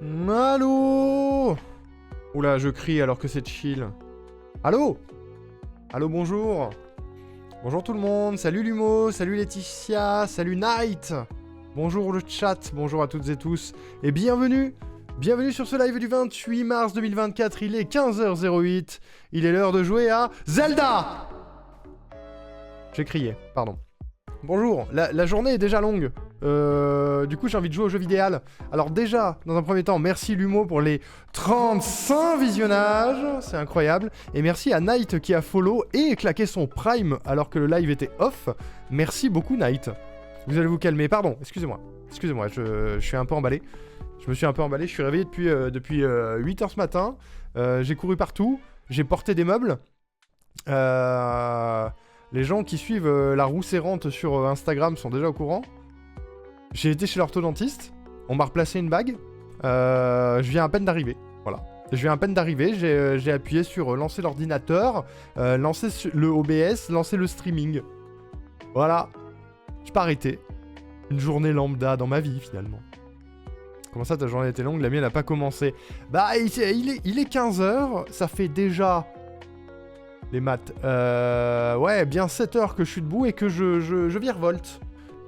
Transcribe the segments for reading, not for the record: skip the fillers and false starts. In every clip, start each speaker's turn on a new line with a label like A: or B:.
A: Allô? Oula, je crie alors que c'est chill. Allô? Allô, bonjour. Bonjour tout le monde, salut Lumo, salut Laetitia, salut Night. Bonjour le chat, bonjour à toutes et tous. Et bienvenue, bienvenue sur ce live du 28 mars 2024, il est 15h08. Il est l'heure de jouer à Zelda. J'ai crié, pardon. Bonjour, la journée est déjà longue. Du coup, j'ai envie de jouer au jeu vidéo. Alors déjà, dans un premier temps, merci Lumo pour les 35 visionnages. C'est incroyable. Et merci à Night qui a follow et claqué son prime alors que le live était off. Merci beaucoup Night. Vous allez vous calmer. Pardon, excusez-moi. Excusez-moi, je suis un peu emballé. Je me suis un peu emballé. Je suis réveillé depuis 8h ce matin. J'ai couru partout. J'ai porté des meubles. Les gens qui suivent la roue serrante sur Instagram sont déjà au courant. J'ai été chez l'orthodontiste, on m'a replacé une bague, je viens à peine d'arriver, voilà. Je viens à peine d'arriver, j'ai appuyé sur lancer l'ordinateur, lancer le OBS, lancer le streaming. Voilà, j'ai pas arrêté. Une journée lambda dans ma vie finalement. Comment ça ta journée était longue? La mienne n'a pas commencé. Bah il est 15h, ça fait déjà... Les maths. Ouais, bien 7 heures que je suis debout et que je virevolte.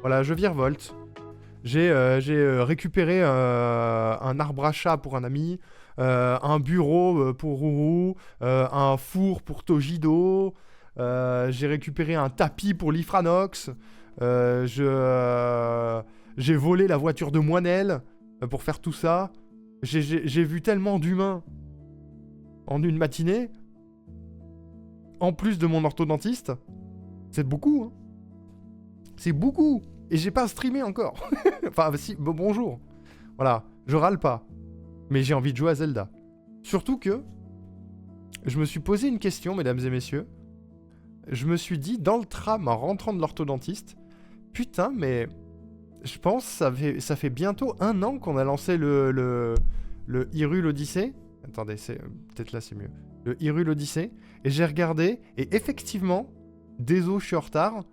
A: Voilà, je virevolte. J'ai récupéré un arbre à chat pour un ami, un bureau pour Rourou, un four pour Tojido, j'ai récupéré un tapis pour Lifranox, j'ai volé la voiture de Moinel pour faire tout ça. J'ai vu tellement d'humains en une matinée. En plus de mon orthodontiste, c'est beaucoup, hein. C'est beaucoup. Et j'ai pas streamé encore. Enfin, si, bonjour. Voilà, je râle pas. Mais j'ai envie de jouer à Zelda. Surtout que, je me suis posé une question, mesdames et messieurs. Je me suis dit, dans le tram, en rentrant de l'orthodontiste, putain, mais je pense ça fait bientôt 1 an qu'on a lancé le Hyrule Odyssey. Attendez, peut-être là c'est mieux. Le Hyrule Odyssey. Et j'ai regardé, et effectivement, désolé, je suis en retard,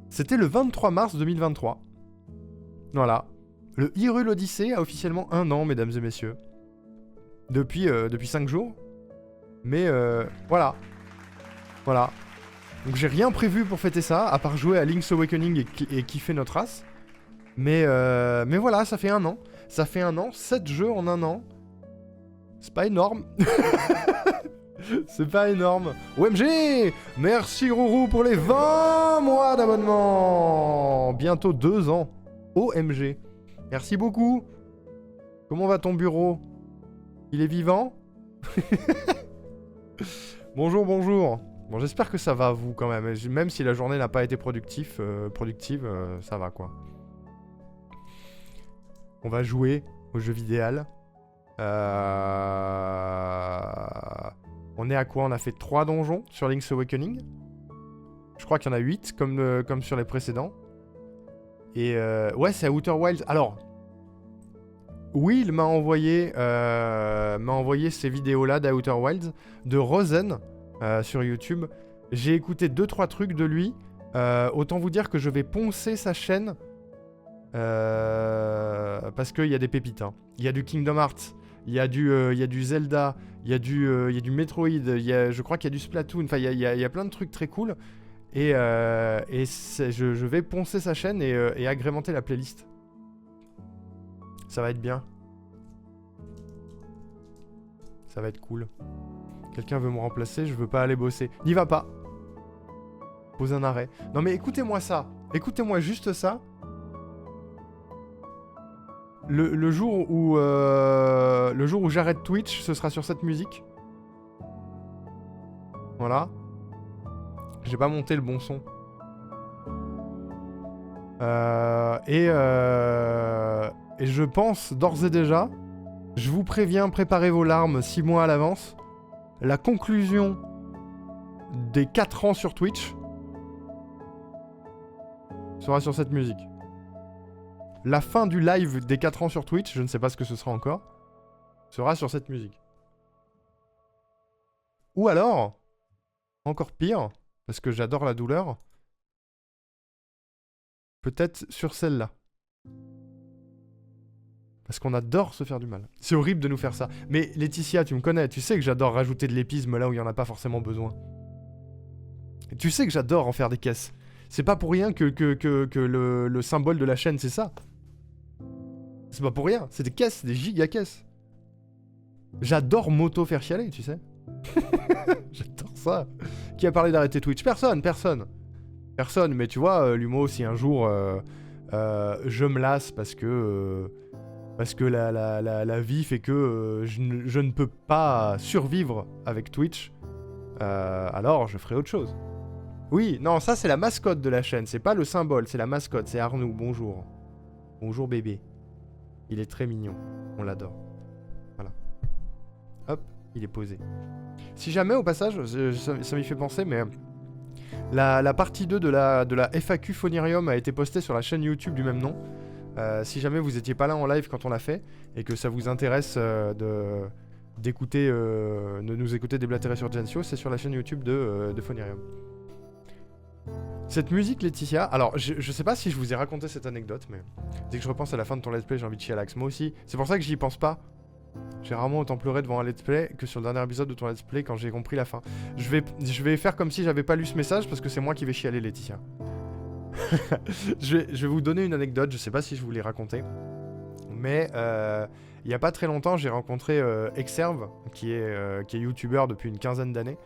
A: c'était le 23 mars 2023. Voilà. Le Hyrule Odyssey a officiellement 1 an, mesdames et messieurs. Depuis 5 jours. Mais voilà. Voilà. Donc j'ai rien prévu pour fêter ça, à part jouer à Link's Awakening et kiffer notre race. Mais voilà, ça fait 1 an. Ça fait 1 an, 7 jeux en 1 an. C'est pas énorme. C'est pas énorme. OMG! Merci Rourou pour les 20 mois d'abonnement. Bientôt 2 ans. OMG. Merci beaucoup. Comment va ton bureau? Il est vivant? Bonjour, bonjour. Bon, j'espère que ça va à vous quand même. Même si la journée n'a pas été productive, ça va quoi. On va jouer au jeu vidéo. On est à quoi? On a fait 3 donjons sur Link's Awakening. Je crois qu'il y en a 8, comme sur les précédents. Et ouais, c'est à Outer Wilds. Alors, Will m'a envoyé ces vidéos-là d'Outer Wilds, de Rosen, sur YouTube. J'ai écouté 2-3 trucs de lui. Autant vous dire que je vais poncer sa chaîne. Parce qu'il y a des pépites. Hein. Il y a du Kingdom Hearts. Il y a du Zelda, il y a du Metroid, je crois qu'il y a du Splatoon, enfin il y a plein de trucs très cool. Et je vais poncer sa chaîne et agrémenter la playlist. Ça va être bien. Ça va être cool. Quelqu'un veut me remplacer, je veux pas aller bosser. N'y va pas. Pose un arrêt. Non mais écoutez-moi ça. Écoutez-moi juste ça. Le jour où j'arrête Twitch, ce sera sur cette musique. Voilà. J'ai pas monté le bon son. Et je pense d'ores et déjà, je vous préviens, préparez vos larmes 6 mois à l'avance. La conclusion des 4 ans sur Twitch sera sur cette musique. La fin du live des 4 ans sur Twitch, je ne sais pas ce que ce sera encore, sera sur cette musique. Ou alors, encore pire, parce que j'adore la douleur, peut-être sur celle-là. Parce qu'on adore se faire du mal. C'est horrible de nous faire ça. Mais Laetitia, tu me connais, tu sais que j'adore rajouter de l'épisme là où il n'y en a pas forcément besoin. Et tu sais que j'adore en faire des caisses. C'est pas pour rien que le symbole de la chaîne, c'est ça. C'est pas pour rien, c'est des caisses, des giga caisses. J'adore m'auto faire chialer, tu sais. J'adore ça. Qui a parlé d'arrêter Twitch? Personne, mais tu vois, Lumo, si un jour je me lasse parce que la vie fait que je ne peux pas survivre avec Twitch, alors je ferai autre chose. Oui, non, ça c'est la mascotte de la chaîne, c'est pas le symbole, c'est la mascotte, c'est Arnaud, bonjour. Bonjour bébé. Il est très mignon, on l'adore. Voilà. Hop, il est posé. Si jamais, au passage, ça m'y fait penser, mais la partie 2 de la FAQ Phonirium a été postée sur la chaîne YouTube du même nom. Si jamais vous étiez pas là en live quand on l'a fait, et que ça vous intéresse de nous écouter déblatérer sur Gensio, c'est sur la chaîne YouTube de Phonirium. Cette musique, Laetitia, alors je sais pas si je vous ai raconté cette anecdote, mais dès que je repense à la fin de ton let's play, j'ai envie de chier à l'axe. Moi aussi, c'est pour ça que j'y pense pas. J'ai rarement autant pleuré devant un let's play que sur le dernier épisode de ton let's play quand j'ai compris la fin. Je vais faire comme si j'avais pas lu ce message parce que c'est moi qui vais chialer, Laetitia. je vais vous donner une anecdote, je sais pas si je vous l'ai raconté, mais il y a pas très longtemps, j'ai rencontré Exerve, qui est youtubeur depuis une quinzaine d'années,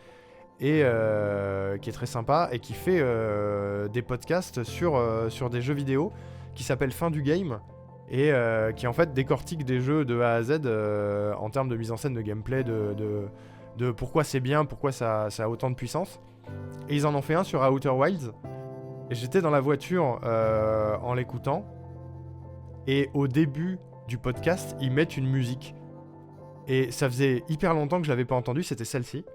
A: et qui est très sympa, et qui fait des podcasts sur des jeux vidéo, qui s'appelle Fin du Game, et qui en fait décortique des jeux de A à Z en termes de mise en scène, de gameplay, de pourquoi c'est bien, pourquoi ça a autant de puissance. Et ils en ont fait un sur Outer Wilds, et j'étais dans la voiture en l'écoutant, et au début du podcast, ils mettent une musique. Et ça faisait hyper longtemps que je l'avais pas entendue, c'était celle-ci.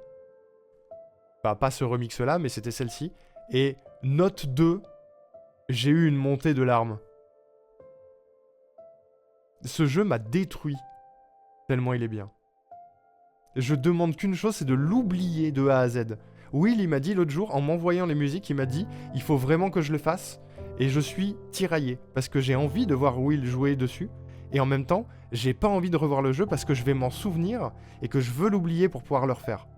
A: Bah, pas ce remix-là, mais c'était celle-ci. Et note 2, j'ai eu une montée de larmes. Ce jeu m'a détruit, tellement il est bien. Je demande qu'une chose, c'est de l'oublier de A à Z. Will, il m'a dit l'autre jour, en m'envoyant les musiques, il m'a dit « Il faut vraiment que je le fasse ». Et je suis tiraillé, parce que j'ai envie de voir Will jouer dessus. Et en même temps, j'ai pas envie de revoir le jeu parce que je vais m'en souvenir et que je veux l'oublier pour pouvoir le refaire.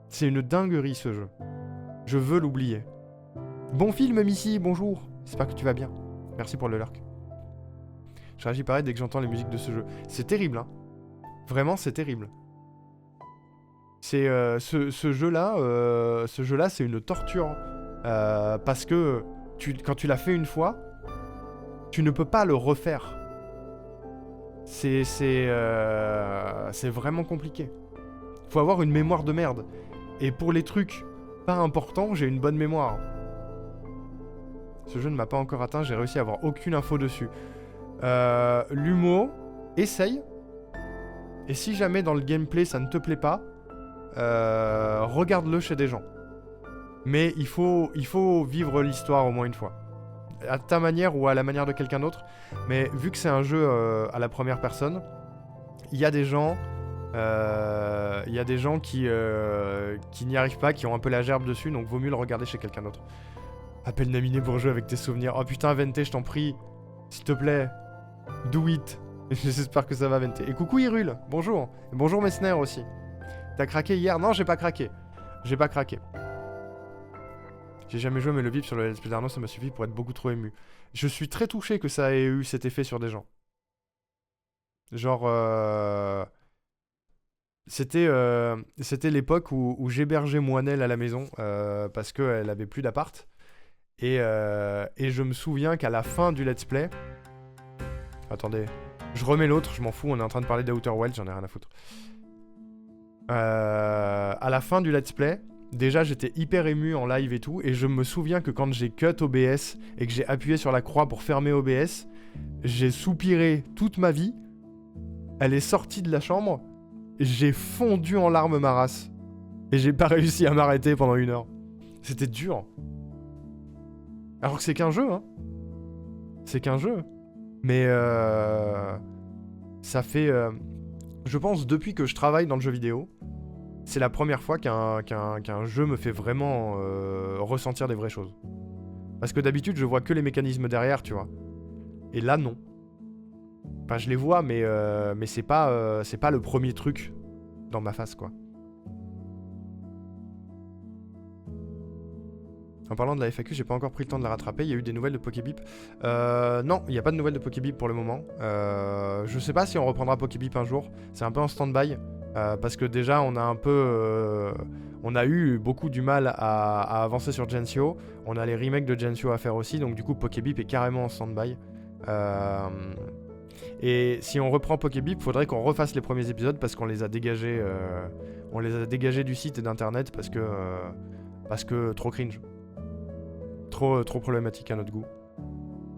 A: C'est une dinguerie ce jeu. Je veux l'oublier. Bon film, Missy, bonjour. J'espère que tu vas bien. Merci pour le lurk. Je réagis pareil dès que j'entends les musiques de ce jeu. C'est terrible, hein. Vraiment, c'est terrible. C'est ce jeu-là, c'est une torture. Parce que quand tu l'as fait une fois, tu ne peux pas le refaire. C'est vraiment compliqué. Faut avoir une mémoire de merde. Et pour les trucs pas importants, j'ai une bonne mémoire. Ce jeu ne m'a pas encore atteint, j'ai réussi à avoir aucune info dessus. L'humour, essaye. Et si jamais dans le gameplay ça ne te plaît pas, regarde-le chez des gens. Mais il faut vivre l'histoire au moins une fois. À ta manière ou à la manière de quelqu'un d'autre. Mais vu que c'est un jeu à la première personne, il y a des gens... qui n'y arrivent pas, qui ont un peu la gerbe dessus, donc vaut mieux le regarder chez quelqu'un d'autre. Appelle Naminé pour jouer avec tes souvenirs. Oh putain, Vente, je t'en prie. S'il te plaît. Do it. J'espère que ça va, Vente. Et coucou Irul, bonjour. Et bonjour Messner aussi. T'as craqué hier? Non, j'ai pas craqué. J'ai pas craqué. J'ai jamais joué, mais le vip sur le let's play d'Arnaud, ça m'a suffi pour être beaucoup trop ému. Je suis très touché que ça ait eu cet effet sur des gens. Genre... C'était l'époque où j'hébergeais Moinelle à la maison parce qu'elle avait plus d'appart. Et je me souviens qu'à la fin du let's play... Attendez, je remets l'autre, je m'en fous, on est en train de parler d'Outer Wilds, j'en ai rien à foutre. À la fin du let's play, déjà j'étais hyper ému en live et tout, et je me souviens que quand j'ai cut OBS et que j'ai appuyé sur la croix pour fermer OBS, j'ai soupiré toute ma vie, elle est sortie de la chambre, j'ai fondu en larmes ma race. Et j'ai pas réussi à m'arrêter pendant 1 heure. C'était dur. Alors que c'est qu'un jeu, hein. C'est qu'un jeu. Mais ça fait... je pense depuis que je travaille dans le jeu vidéo, c'est la première fois qu'un jeu me fait vraiment ressentir des vraies choses. Parce que d'habitude, je vois que les mécanismes derrière, tu vois. Et là, non. Enfin, je les vois, mais c'est pas le premier truc dans ma face, quoi. En parlant de la FAQ, j'ai pas encore pris le temps de la rattraper. Il y a eu des nouvelles de Pokébip. Non, il n'y a pas de nouvelles de Pokébip pour le moment. Je sais pas si on reprendra Pokébip un jour. C'est un peu en stand-by. Parce que déjà, on a un peu... on a eu beaucoup du mal à avancer sur Gensio. On a les remakes de Gensio à faire aussi. Donc du coup, Pokébip est carrément en stand-by. Et si on reprend Pokébip, faudrait qu'on refasse les premiers épisodes parce qu'on les a dégagés. On les a dégagés du site et d'internet parce que trop cringe. Trop problématique à notre goût.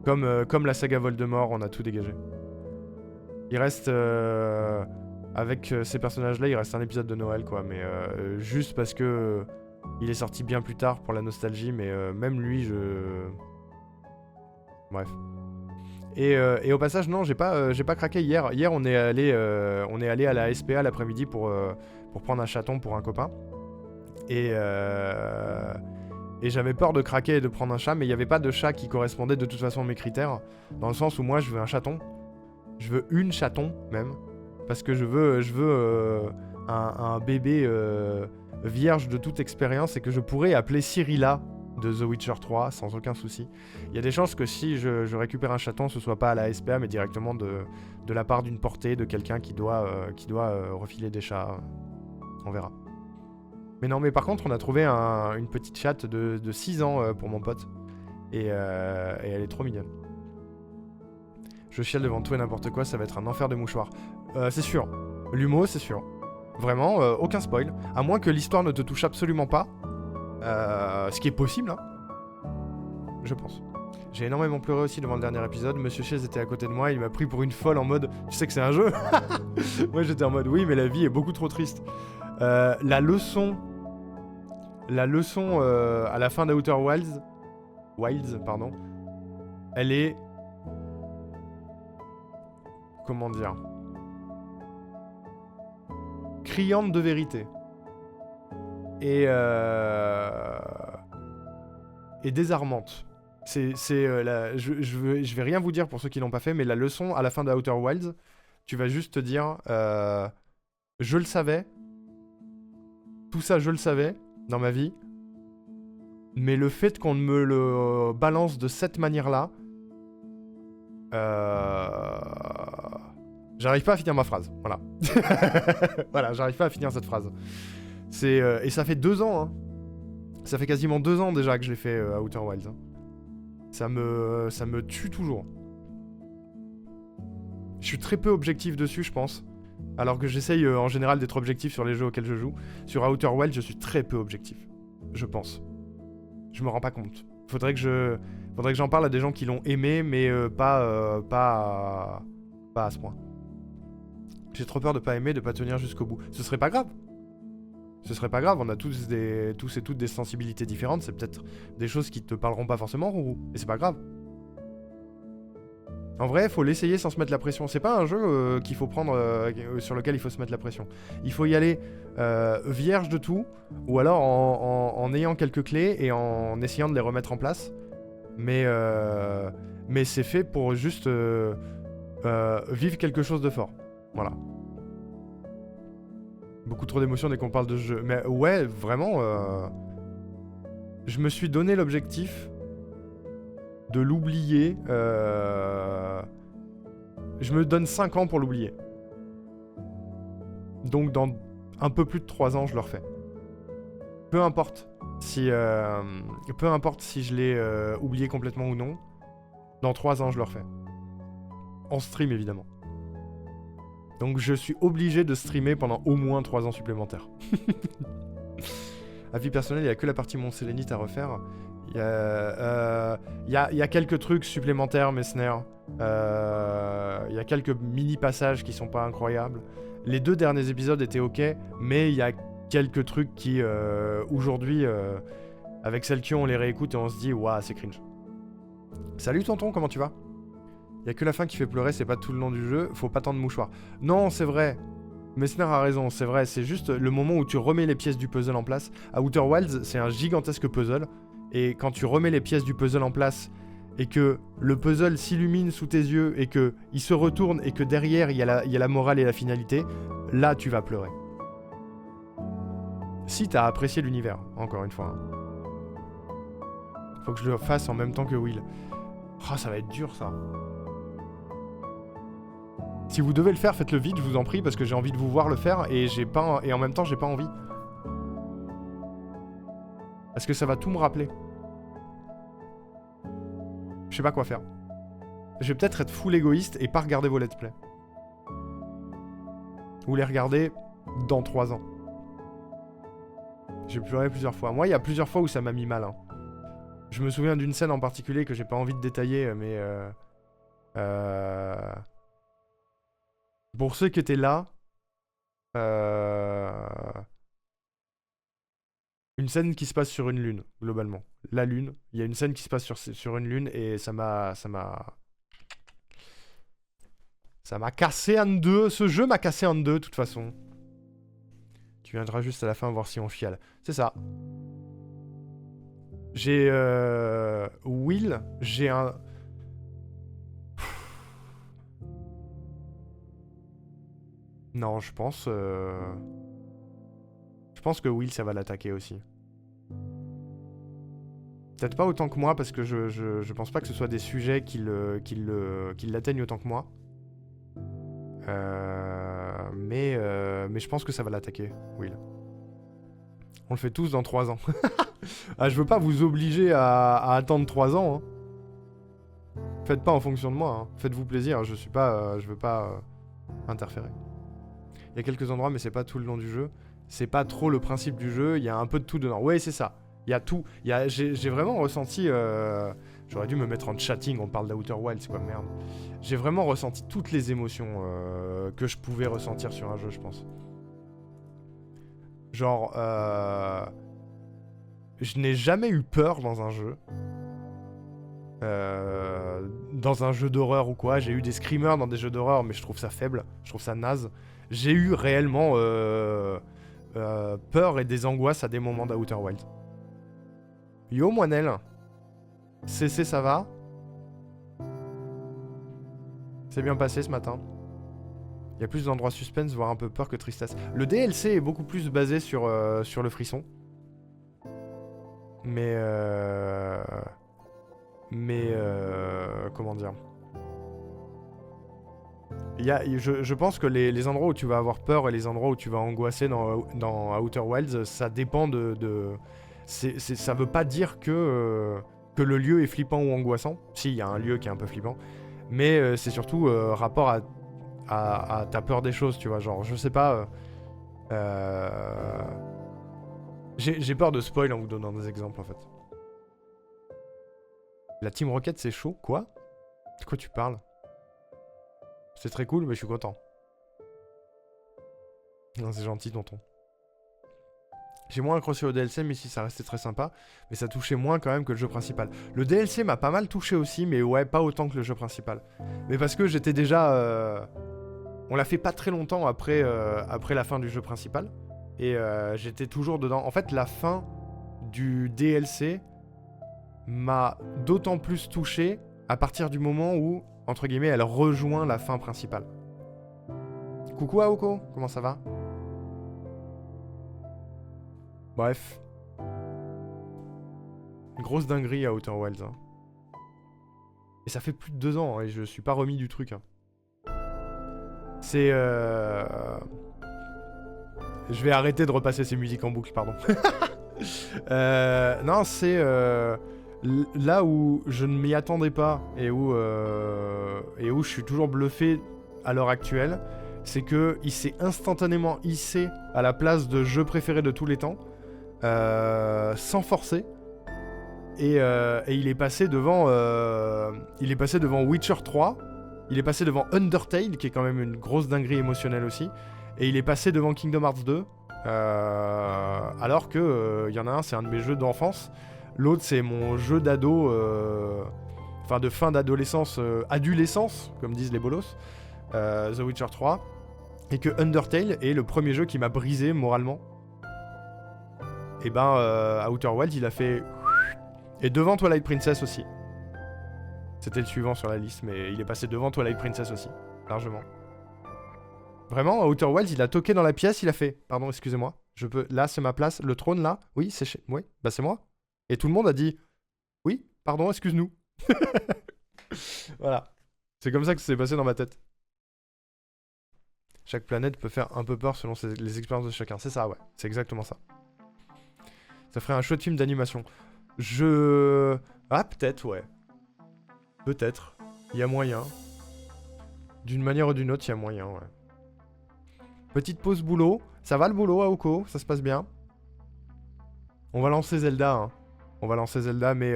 A: Comme la saga Voldemort, on a tout dégagé. Il reste... avec ces personnages-là, il reste un épisode de Noël, quoi. Mais juste parce que... il est sorti bien plus tard pour la nostalgie, mais même lui, Bref. Et au passage, non, j'ai pas craqué hier. Hier, on est allé à la SPA l'après-midi pour prendre un chaton pour un copain. Et j'avais peur de craquer et de prendre un chat, mais il n'y avait pas de chat qui correspondait de toute façon à mes critères. Dans le sens où moi, je veux un chaton. Je veux une chaton, même. Parce que je veux un bébé vierge de toute expérience et que je pourrais appeler Cyrilla de The Witcher 3 sans aucun souci. Il y a des chances que si je récupère un chaton, ce soit pas à la SPA, mais directement de la part d'une portée, de quelqu'un qui doit refiler des chats. On verra. Mais non, mais par contre, on a trouvé une petite chatte de 6 ans pour mon pote. Et elle est trop mignonne. Je chiale devant tout et n'importe quoi, ça va être un enfer de mouchoir. C'est sûr. L'humour, c'est sûr. Vraiment, aucun spoil. À moins que l'histoire ne te touche absolument pas. Ce qui est possible, hein. Je pense. J'ai énormément pleuré aussi devant le dernier épisode. Monsieur Chaise était à côté de moi, il m'a pris pour une folle en mode « Tu sais que c'est un jeu ?» Moi j'étais en mode « Oui, mais la vie est beaucoup trop triste. » La leçon à la fin d'Outer Wilds, pardon, elle est... Comment dire, criante de vérité. Et désarmante. Je vais rien vous dire pour ceux qui l'ont pas fait, mais la leçon à la fin d'Outer Wilds, tu vas juste te dire je le savais. Tout ça, je le savais dans ma vie. Mais le fait qu'on me le balance de cette manière-là, j'arrive pas à finir ma phrase. Voilà. Voilà, j'arrive pas à finir cette phrase. Et ça fait 2 ans, hein. Ça fait quasiment 2 ans déjà que je l'ai fait à Outer Wilds. Hein. Ça me tue toujours. Je suis très peu objectif dessus, je pense. Alors que j'essaye en général d'être objectif sur les jeux auxquels je joue. Sur Outer Wilds, je suis très peu objectif. Je pense. Je me rends pas compte. Faudrait que j'en parle à des gens qui l'ont aimé, mais pas à ce point. J'ai trop peur de pas aimer, de pas tenir jusqu'au bout. Ce serait pas grave. Ce serait pas grave, on a tous et toutes des sensibilités différentes. C'est peut-être des choses qui te parleront pas forcément, Rourou. Et c'est pas grave. En vrai, faut l'essayer sans se mettre la pression. C'est pas un jeu qu'il faut prendre, sur lequel il faut se mettre la pression. Il faut y aller vierge de tout, ou alors en ayant quelques clés et en essayant de les remettre en place. Mais c'est fait pour juste vivre quelque chose de fort. Voilà. Beaucoup trop d'émotions dès qu'on parle de jeu. Mais ouais, vraiment, je me suis donné l'objectif de l'oublier. Je me donne 5 ans pour l'oublier. Donc dans un peu plus de 3 ans, je le refais. Peu importe si je l'ai oublié complètement ou non. Dans 3 ans, je le refais. En stream, évidemment. Donc je suis obligé de streamer pendant au moins 3 ans supplémentaires. À vie personnelle, il n'y a que la partie Mont Sélénite à refaire. Il y a quelques trucs supplémentaires, Messner. Il y a quelques mini-passages qui sont pas incroyables. Les 2 derniers épisodes étaient ok, mais il y a quelques trucs qui, aujourd'hui, avec celles qui on les réécoute et on se dit « Waouh, c'est cringe ». Salut tonton, comment tu vas ? Il y a que la fin qui fait pleurer, c'est pas tout le long du jeu, faut pas tant de mouchoirs. Non, c'est vrai. Messner a raison, c'est vrai, c'est juste le moment où tu remets les pièces du puzzle en place. À Outer Wilds, c'est un gigantesque puzzle, et quand tu remets les pièces du puzzle en place et que le puzzle s'illumine sous tes yeux, et que il se retourne, et que derrière, il y a la morale et la finalité, là, tu vas pleurer. Si t'as apprécié l'univers, encore une fois. Hein. Faut que je le fasse en même temps que Will. Oh, ça va être dur, ça. Si vous devez le faire, faites-le vite, je vous en prie, parce que j'ai envie de vous voir le faire, et en même temps, j'ai pas envie. Parce que ça va tout me rappeler. Je sais pas quoi faire. Je vais peut-être être full égoïste et pas regarder vos let's play. Ou les regarder dans 3 ans. J'ai pleuré plusieurs fois. Moi, il y a plusieurs fois où ça m'a mis mal. Hein. Je me souviens d'une scène en particulier que j'ai pas envie de détailler, mais... Pour ceux qui étaient là... Une scène qui se passe sur une lune, globalement. La lune. Il y a une scène qui se passe sur une lune et ça m'a cassé en deux. Ce jeu m'a cassé en deux, de toute façon. Tu viendras juste à la fin voir si on chiale. C'est ça. J'ai... Will, j'ai un... Non, je pense... Je pense que Will, ça va l'attaquer aussi. Peut-être pas autant que moi, parce que je pense pas que ce soit des sujets qui l'atteignent autant que moi. Mais je pense que ça va l'attaquer, Will. On le fait tous dans 3 ans. Ah, je veux pas vous obliger à attendre 3 ans. Hein. Faites pas en fonction de moi. Hein. Faites-vous plaisir, je veux pas interférer. Il y a quelques endroits, mais c'est pas tout le long du jeu. C'est pas trop le principe du jeu, il y a un peu de tout dedans. Ouais, c'est ça. Il y a tout. J'ai vraiment ressenti... J'aurais dû me mettre en chatting, on parle d'Outer Wilds, c'est quoi, merde. J'ai vraiment ressenti toutes les émotions que je pouvais ressentir sur un jeu, je pense. Genre... Je n'ai jamais eu peur dans un jeu. Dans un jeu d'horreur ou quoi. J'ai eu des screamers dans des jeux d'horreur, mais je trouve ça faible. Je trouve ça naze. J'ai eu réellement... peur et des angoisses à des moments d'Outer Wilds. Yo Moinel. CC ça va? C'est bien passé ce matin. Il y a plus d'endroits suspense, voire un peu peur que tristesse. Le DLC est beaucoup plus basé sur le frisson. Mais comment dire? Je pense que les endroits où tu vas avoir peur et les endroits où tu vas angoisser dans Outer Wilds, ça dépend de... ça veut pas dire que le lieu est flippant ou angoissant. Si, il y a un lieu qui est un peu flippant. Mais c'est surtout rapport à ta peur des choses, tu vois. Genre, je sais pas... J'ai peur de spoil en vous donnant des exemples, en fait. La Team Rocket, c'est chaud? Quoi? De quoi tu parles? C'est très cool, mais je suis content. Non, c'est gentil, tonton. J'ai moins accroché au DLC, mais si ça restait très sympa. Mais ça touchait moins quand même que le jeu principal. Le DLC m'a pas mal touché aussi, mais ouais, pas autant que le jeu principal. Mais parce que j'étais déjà... On l'a fait pas très longtemps après la fin du jeu principal. Et j'étais toujours dedans. En fait, la fin du DLC m'a d'autant plus touché à partir du moment où... Entre guillemets, elle rejoint la fin principale. Coucou Aoko, comment ça va? Bref. Une grosse dinguerie à Outer Wilds. Hein. Et ça fait plus de 2 ans, hein, et je suis pas remis du truc. Hein. C'est... Je vais arrêter de repasser ces musiques en boucle, pardon. Non, c'est... Là où je ne m'y attendais pas et où je suis toujours bluffé à l'heure actuelle, c'est que il s'est instantanément hissé à la place de jeu préféré de tous les temps, sans forcer, et il est passé devant Witcher 3, il est passé devant Undertale, qui est quand même une grosse dinguerie émotionnelle aussi, et il est passé devant Kingdom Hearts 2, alors que y en a un, c'est un de mes jeux d'enfance. L'autre, c'est mon jeu d'ado, enfin de fin d'adolescence, adolescence, comme disent les bolos, The Witcher 3. Et que Undertale est le premier jeu qui m'a brisé moralement. Et ben, Outer Wilds, il a fait... Et devant Twilight Princess aussi. C'était le suivant sur la liste, mais il est passé devant Twilight Princess aussi, largement. Vraiment, Outer Wilds, il a toqué dans la pièce, il a fait... Pardon, excusez-moi, je peux... Là, c'est ma place, le trône, là. Oui, c'est chez... Oui, bah c'est moi. Et tout le monde a dit... Oui, pardon, excuse-nous. Voilà. C'est comme ça que ça s'est passé dans ma tête. Chaque planète peut faire un peu peur selon les expériences de chacun. C'est ça, ouais. C'est exactement ça. Ça ferait un chouette film d'animation. Ah, peut-être, ouais. Peut-être. Il y a moyen. D'une manière ou d'une autre, il y a moyen, ouais. Petite pause boulot. Ça va le boulot, Aoko? Ça se passe bien? On va lancer Zelda, hein. On va lancer Zelda, mais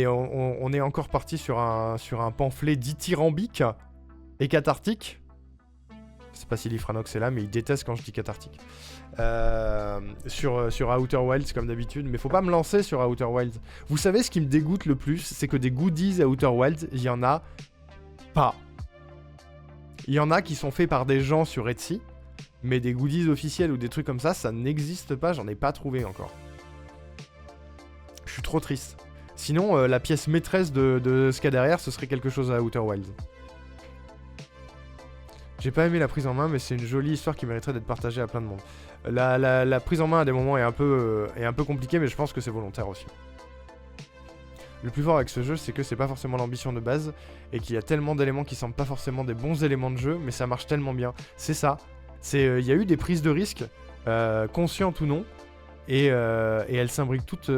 A: on est encore parti sur un pamphlet dithyrambique et cathartique. Je sais pas si Lifranox est là, mais il déteste quand je dis cathartique. Sur Outer Wilds, comme d'habitude. Mais faut pas me lancer sur Outer Wilds. Vous savez ce qui me dégoûte le plus? C'est que des goodies à Outer Wilds, il y en a pas. Il y en a qui sont faits par des gens sur Etsy, mais des goodies officiels ou des trucs comme ça n'existe pas, j'en ai pas trouvé encore. Je suis trop triste. Sinon, la pièce maîtresse de ce qu'il y a derrière, ce serait quelque chose à Outer Wilds. J'ai pas aimé la prise en main, mais c'est une jolie histoire qui mériterait d'être partagée à plein de monde. La prise en main à des moments est un peu compliquée, mais je pense que c'est volontaire aussi. Le plus fort avec ce jeu, c'est que c'est pas forcément l'ambition de base, et qu'il y a tellement d'éléments qui semblent pas forcément des bons éléments de jeu, mais ça marche tellement bien. C'est ça. Il y a eu des prises de risques, conscientes ou non, et elles s'imbriquent toutes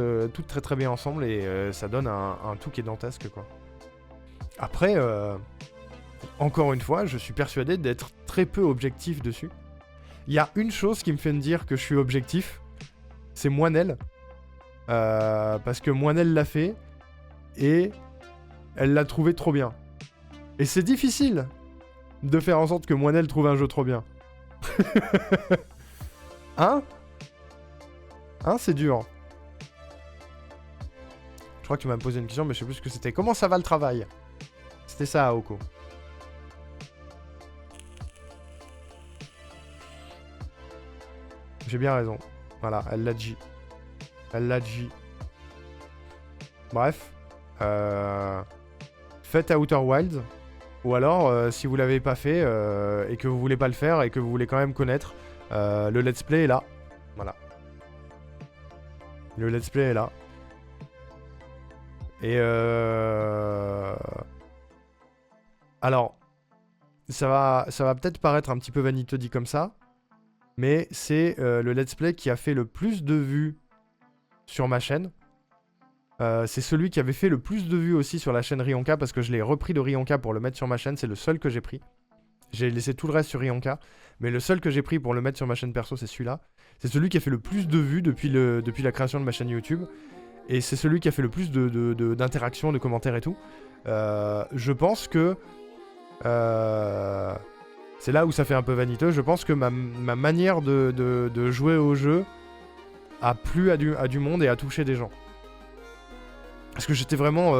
A: très très bien ensemble, et ça donne un tout qui est dantesque, quoi. Après, encore une fois, je suis persuadé d'être très peu objectif dessus. Il y a une chose qui me fait me dire que je suis objectif, c'est Moinel. Parce que Moinel l'a fait, et elle l'a trouvé trop bien. Et c'est difficile de faire en sorte que Moinel trouve un jeu trop bien. Hein? Hein, c'est dur. Je crois que tu m'as posé une question, mais je sais plus ce que c'était. Comment ça va le travail? C'était ça, Aoko. J'ai bien raison. Voilà, elle l'a dit. Elle l'a dit. Bref. Faites Outer Wilds. Ou alors, si vous l'avez pas fait et que vous voulez pas le faire et que vous voulez quand même connaître, le let's play est là. Voilà. Le let's play est là. Et alors, ça va peut-être paraître un petit peu vaniteux dit comme ça, mais c'est le let's play qui a fait le plus de vues sur ma chaîne. C'est celui qui avait fait le plus de vues aussi sur la chaîne Rionka, parce que je l'ai repris de Rionka pour le mettre sur ma chaîne, c'est le seul que j'ai pris. J'ai laissé tout le reste sur Rionka, mais le seul que j'ai pris pour le mettre sur ma chaîne perso, c'est celui-là. C'est celui qui a fait le plus de vues depuis la création de ma chaîne YouTube, et c'est celui qui a fait le plus d'interactions, de commentaires et tout. Je pense que... c'est là où ça fait un peu vaniteux. Je pense que ma manière de jouer au jeu a plu à du monde et a touché des gens. Parce que j'étais vraiment...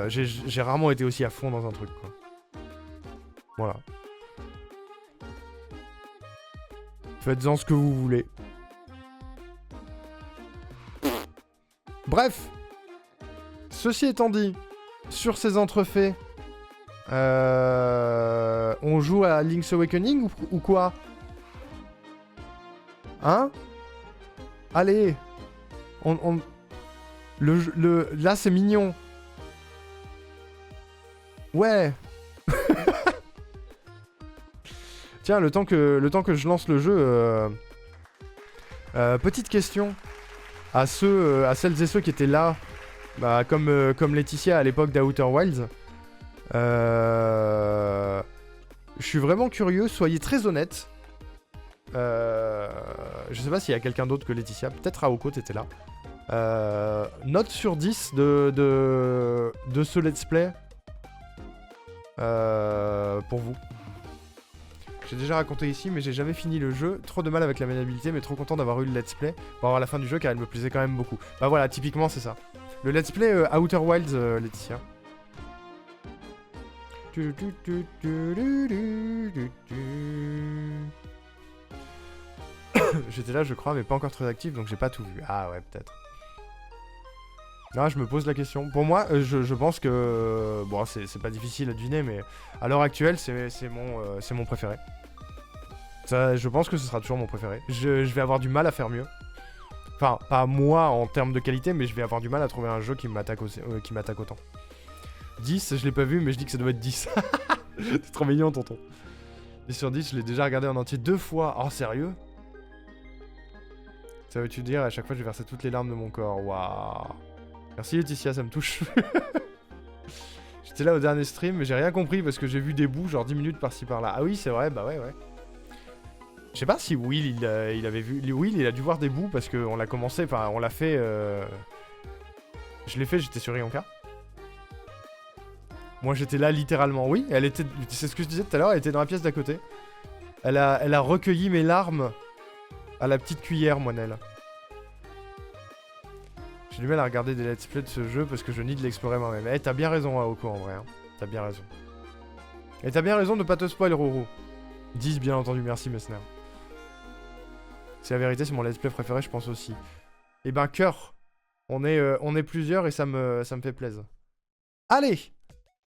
A: j'ai rarement été aussi à fond dans un truc, quoi. Voilà. Faites-en ce que vous voulez. Bref. Ceci étant dit, sur ces entrefaits, on joue à Link's Awakening ou quoi? Hein? Allez. Là, c'est mignon. Ouais. Tiens, le temps que je lance le jeu, petite question à celles et ceux qui étaient là, bah, comme Laetitia à l'époque d'Outer Wilds. Je suis vraiment curieux, soyez très honnêtes. Je sais pas s'il y a quelqu'un d'autre que Laetitia, peut-être Aoko t'étais là. Note sur 10 de ce let's play pour vous. J'ai déjà raconté ici, mais j'ai jamais fini le jeu. Trop de mal avec la maniabilité, mais trop content d'avoir eu le let's play pour avoir la fin du jeu car elle me plaisait quand même beaucoup. Bah voilà, typiquement c'est ça. Le let's play Outer Wilds, Laetitia. J'étais là, je crois, mais pas encore très actif, donc j'ai pas tout vu. Ah ouais, peut-être. Là, je me pose la question. Pour moi, je pense que... bon, c'est pas difficile à deviner, mais à l'heure actuelle, c'est mon préféré. Ça, je pense que ce sera toujours mon préféré. Je vais avoir du mal à faire mieux. Enfin, pas moi en termes de qualité, mais je vais avoir du mal à trouver un jeu qui m'attaque autant. 10, je l'ai pas vu, mais je dis que ça doit être 10. T'es trop mignon, tonton. 10 sur 10, je l'ai déjà regardé en entier 2 fois. Oh, sérieux? Ça veut-tu dire, à chaque fois, je vais verser toutes les larmes de mon corps. Waouh. Merci Laetitia, ça me touche. J'étais là au dernier stream, mais j'ai rien compris parce que j'ai vu des bouts, genre 10 minutes par-ci par-là. Ah oui, c'est vrai, bah ouais. Je sais pas si Will, il avait vu... Will, il a dû voir des bouts parce qu'on l'a commencé, enfin, on l'a fait... Je l'ai fait, j'étais sur Rionka. Moi, j'étais là littéralement. Oui, elle était... C'est ce que je disais tout à l'heure, elle était dans la pièce d'à côté. Elle a recueilli mes larmes à la petite cuillère, Moinelle. J'ai du mal à regarder des let's play de ce jeu parce que je nie de l'explorer moi-même. Eh, t'as bien raison, Aoko, en vrai. Hein. T'as bien raison. Et t'as bien raison de pas te spoil, Roro. 10, bien entendu, merci, Messner. C'est la vérité, c'est mon let's play préféré, je pense aussi. Eh ben, cœur. On est plusieurs et ça me fait plaisir. Allez!